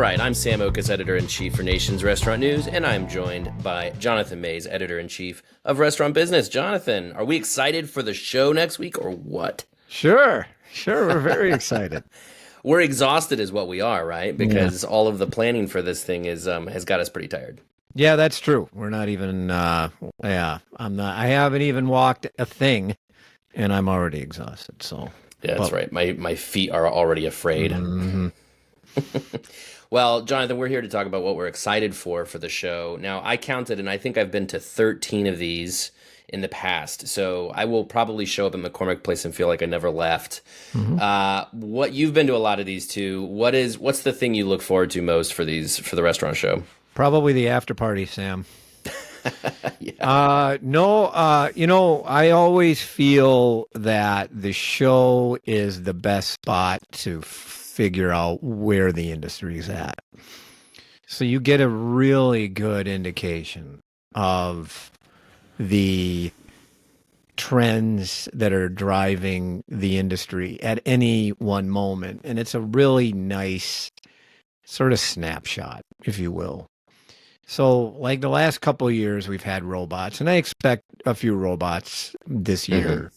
right, I'm Sam Oches, Editor-in-Chief for Nation's Restaurant News, and I'm joined by Jonathan Mays, Editor-in-Chief of Restaurant Business. Jonathan, are we excited for the show next week or what? Sure. We're very excited. We're exhausted is what we are, right? Because Yeah. all of the planning for this thing is has got us pretty tired. Yeah, that's true. We're not even, I'm not, I haven't even walked a thing and I'm already exhausted. So, Yeah, that's right. My feet are already afraid. hmm Well, Jonathan, we're here to talk about what we're excited for the show. Now, I counted, and I think I've been to 13 of these in the past. So I will probably show up at McCormick Place and feel like I never left. What you've been to a lot of these too. What's the thing you look forward to most for the restaurant show? Probably the after party, Sam. Yeah. No, I always feel that the show is the best spot to figure out where the industry is at. So you get a really good indication of the trends that are driving the industry at any one moment. And it's a really nice sort of snapshot, if you will. So, like the last couple of years, we've had robots, and I expect a few robots this year.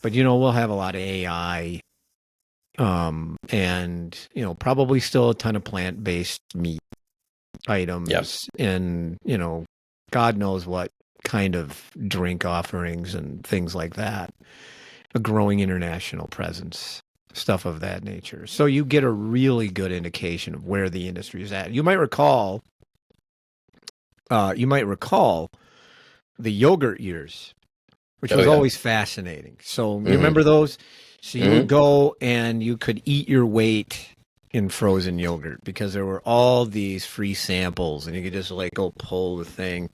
But we'll have a lot of AI, and probably still a ton of plant-based meat items, Yep. and God knows what kind of drink offerings and things like that. A growing international presence, stuff of that nature. So you get a really good indication of where the industry is at. You might recall the yogurt years, which Oh, was yeah. always fascinating. So you remember those? So you would go and you could eat your weight in frozen yogurt because there were all these free samples, and you could just go pull the thing,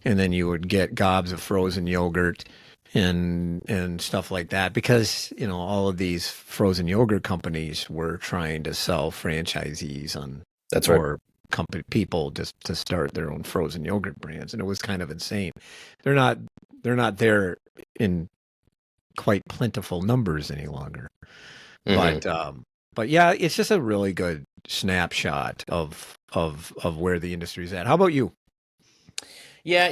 and then you would get gobs of frozen yogurt and stuff like that, because all of these frozen yogurt companies were trying to sell franchisees on That's right. or company people just to start their own frozen yogurt brands, and it was kind of insane. They're not there in quite plentiful numbers any longer. But yeah, it's just a really good snapshot of where the industry's at. How about you? Yeah,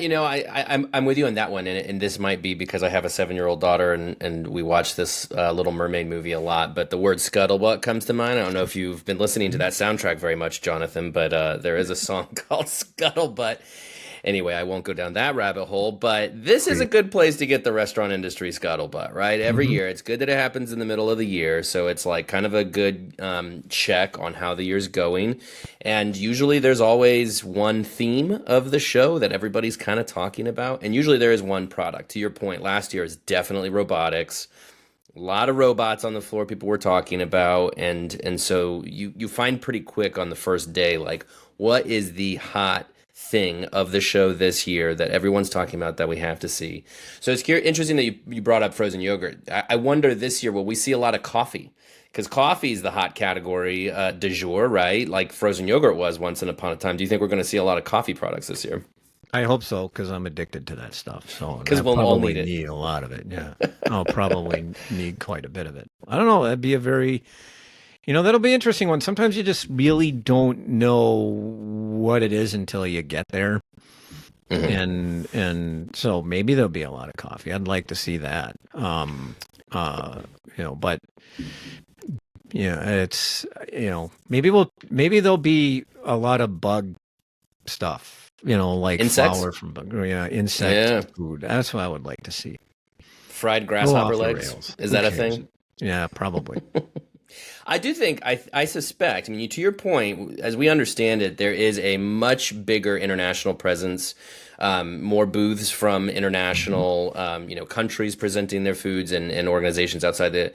I'm with you on that one, and this might be because I have a 7-year-old daughter, and we watch this Little Mermaid movie a lot. But the word scuttlebutt comes to mind. I don't know if you've been listening to that soundtrack very much, Jonathan, but there is a song called Scuttlebutt. Anyway, I won't go down that rabbit hole, but this is a good place to get the restaurant industry scuttlebutt, right? Every year. It's good that it happens in the middle of the year, so it's like kind of a good check on how the year's going. And usually there's always one theme of the show that everybody's kind of talking about, and usually there is one product. To your point, last year is definitely robotics. A lot of robots on the floor people were talking about, and so you find pretty quick on the first day, like, what is the hot thing of the show this year that everyone's talking about that we have to see. So it's interesting that you brought up frozen yogurt. I wonder this year, will we see a lot of coffee? Because coffee is the hot category du jour, right? Like frozen yogurt was once upon a time. Do you think we're going to see a lot of coffee products this year? I hope so, because I'm addicted to that stuff. So Because I we'll all probably need it. need a lot of it. Yeah, I'll probably need quite a bit of it. I don't know. That'd be a very that'll be an interesting one. Sometimes you just really don't know what it is until you get there. And so maybe there'll be a lot of coffee. I'd like to see that. But it's maybe there'll be a lot of bug stuff, like Insects? flour from bug, insect food. That's what I would like to see. Fried Go grasshopper off the legs? rails. Is Who that a cares? thing? Yeah, probably. I do think, I suspect, to your point, as we understand it, there is a much bigger international presence, more booths from international, countries presenting their foods and organizations outside the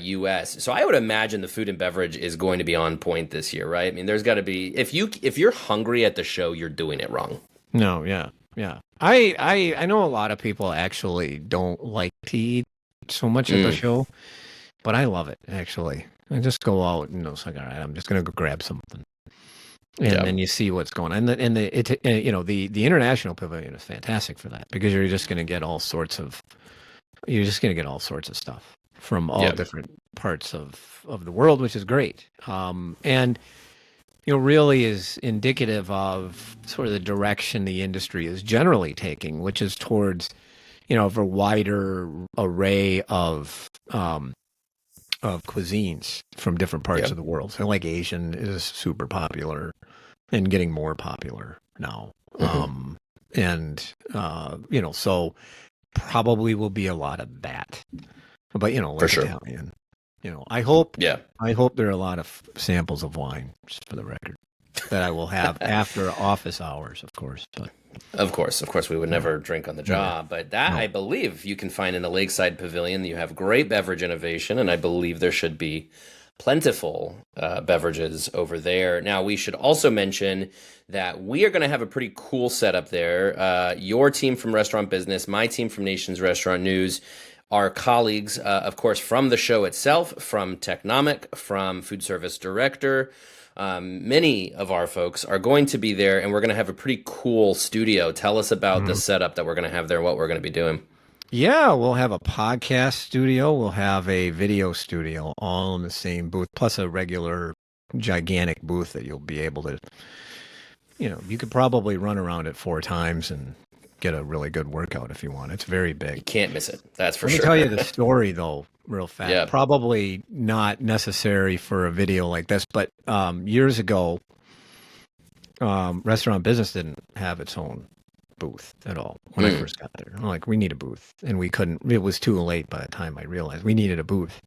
U.S. So I would imagine the food and beverage is going to be on point this year, right? There's got to be, if you're hungry at the show, you're doing it wrong. No, yeah. I know a lot of people actually don't like to eat so much at the show, but I love it, actually. I just go out and it's like, all right, I'm just gonna go grab something, and then you see what's going on. The international pavilion is fantastic for that, because you're just gonna get all sorts of stuff from all different parts of the world, which is great. And really is indicative of sort of the direction the industry is generally taking, which is towards, a wider array of cuisines from different parts Yep. of the world. So like Asian is super popular and getting more popular now. Hmm. And so probably will be a lot of that. But For like sure. Italian. I hope Yeah. there are a lot of samples of wine, just for the record, that I will have after office hours, of course. But Of course, we would yeah, never drink on the never. job, but that No. I believe you can find in the Lakeside Pavilion. You have great beverage innovation, and I believe there should be plentiful beverages over there. Now, we should also mention that we are going to have a pretty cool setup there. Your team from Restaurant Business, my team from Nation's Restaurant News, our colleagues, of course, from the show itself, from Technomic, from Food Service Director. Many of our folks are going to be there, and we're going to have a pretty cool studio. Tell us about the Mhm. setup that we're going to have there, and what we're going to be doing. Yeah, we'll have a podcast studio. We'll have a video studio all in the same booth, plus a regular gigantic booth that you'll be able to, you could probably run around it 4 times and get a really good workout if you want. It's very big. You can't miss it. That's for Let me sure. tell you the story though, real fast. Yeah. Probably not necessary for a video like this, but years ago, Restaurant Business didn't have its own booth at all when I Mm. first got there. I'm like, we need a booth, and we couldn't. It was too late by the time I realized we needed a booth,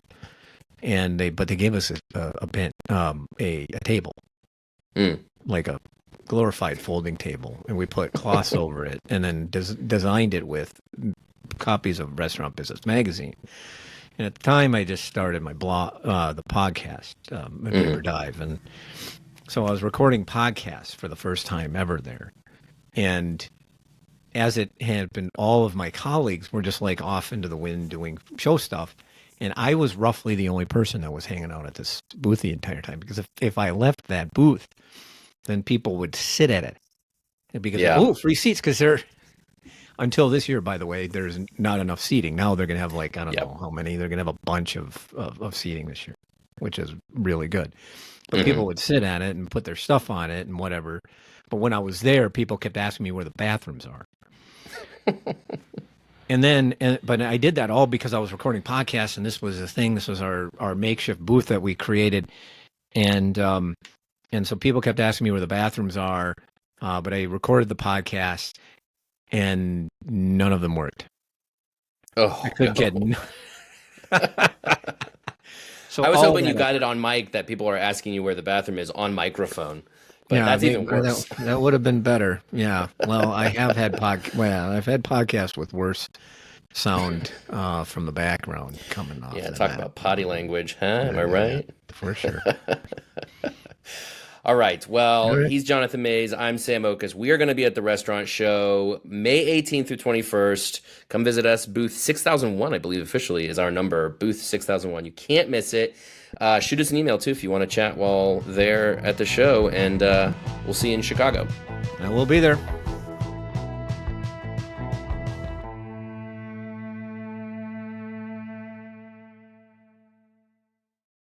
but they gave us a table, Mm. like a glorified folding table, and we put cloths over it, and then designed it with copies of Restaurant Business magazine. And at the time, I just started my blog, the podcast, a Deeper Dive, and so I was recording podcasts for the first time ever there, and as it had been, all of my colleagues were just like off into the wind doing show stuff. And I was roughly the only person that was hanging out at this booth the entire time. Because if I left that booth, then people would sit at it. Because, Yeah. oh, free seats. Because until this year, by the way, there's not enough seating. Now they're going to have I don't Yep. know how many. They're going to have a bunch of seating this year, which is really good. But Hmm. people would sit at it and put their stuff on it and whatever. But when I was there, people kept asking me where the bathrooms are. But I did that all because I was recording podcasts, and this was a thing. This was our makeshift booth that we created, and so people kept asking me where the bathrooms are, but I recorded the podcast, and none of them worked. Oh, I couldn't get. So I was all hoping you that, got it on mic that people are asking you where the bathroom is on microphone, but yeah, that's even worse. that would have been better. Yeah. Well, I've had podcasts with worse sound from the background coming off. Yeah, than talk that. about potty language, huh? Am I Yeah, right? for sure. All right. All Well, right. he's Jonathan Mays. I'm Sam Oches. We are going to be at the restaurant show May 18th through 21st. Come visit us. Booth 6001, I believe, officially is our number. Booth 6001. You can't miss it. Shoot us an email, too, if you want to chat while there at the show. And we'll see you in Chicago. And we'll be there.